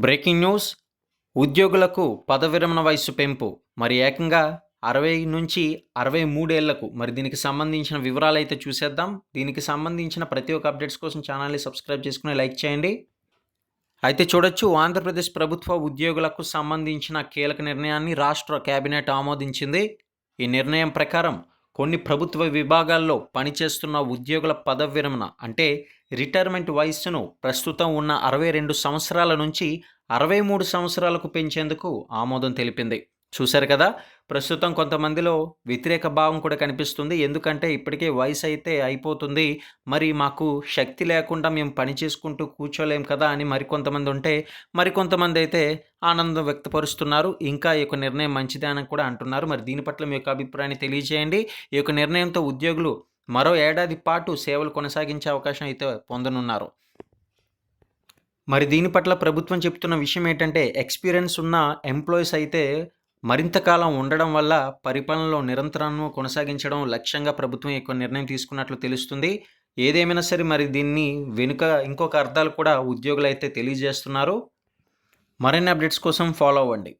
Breaking news. ఉద్యోగులకు పదవిరమణ వయస్సు పెంపు మరి ఏకంగా 60-63 ఏళ్లకు. మరి దీనికి సంబంధించిన వివరాలైతే చూసేద్దాం. దీనికి సంబంధించిన ప్రతి ఒక్క అప్డేట్స్ కోసం ఛానల్ని సబ్స్క్రైబ్ చేసుకుని లైక్ చేయండి. అయితే చూడొచ్చు, ఆంధ్రప్రదేశ్ ప్రభుత్వ ఉద్యోగులకు సంబంధించిన కీలక నిర్ణయాన్ని రాష్ట్ర కేబినెట్ ఆమోదించింది. ఈ నిర్ణయం ప్రకారం కొన్ని ప్రభుత్వ విభాగాల్లో పనిచేస్తున్న ఉద్యోగుల పదవి విరమణ అంటే రిటైర్మెంట్ వయస్సును ప్రస్తుతం ఉన్న 62 సంవత్సరాల నుంచి 63 సంవత్సరాలకు పెంచేందుకు ఆమోదం తెలిపింది. చూశారు కదా, ప్రస్తుతం కొంతమందిలో వ్యతిరేక భావం కూడా కనిపిస్తుంది. ఎందుకంటే ఇప్పటికే వయసు అయితే అయిపోతుంది, మరి మాకు శక్తి లేకుండా మేము పని చేసుకుంటూ కూర్చోలేం కదా అని మరికొంతమంది ఉంటే, మరికొంతమంది అయితే ఆనందం వ్యక్తపరుస్తున్నారు. ఇంకా ఈ యొక్క నిర్ణయం మంచిదే అని కూడా అంటున్నారు. మరి దీని పట్ల మీ యొక్క అభిప్రాయాన్ని తెలియజేయండి. ఈ యొక్క నిర్ణయంతో ఉద్యోగులు మరో ఏడాది పాటు సేవలు కొనసాగించే అవకాశం అయితే పొందనున్నారు. మరి దీని పట్ల ప్రభుత్వం చెప్తున్న విషయం ఏంటంటే, ఎక్స్పీరియన్స్ ఉన్న ఎంప్లాయీస్ అయితే మరింత కాలం ఉండడం వల్ల పరిపాలనలో నిరంతరం కొనసాగించడం లక్ష్యంగా ప్రభుత్వం యొక్క నిర్ణయం తీసుకున్నట్లు తెలుస్తుంది. ఏదేమైనా సరే, మరి దీన్ని వెనుక ఇంకొక అర్థాలు కూడా ఉద్యోగులు అయితే తెలియజేస్తున్నారు. మరిన్ని అప్డేట్స్ కోసం ఫాలో అవ్వండి.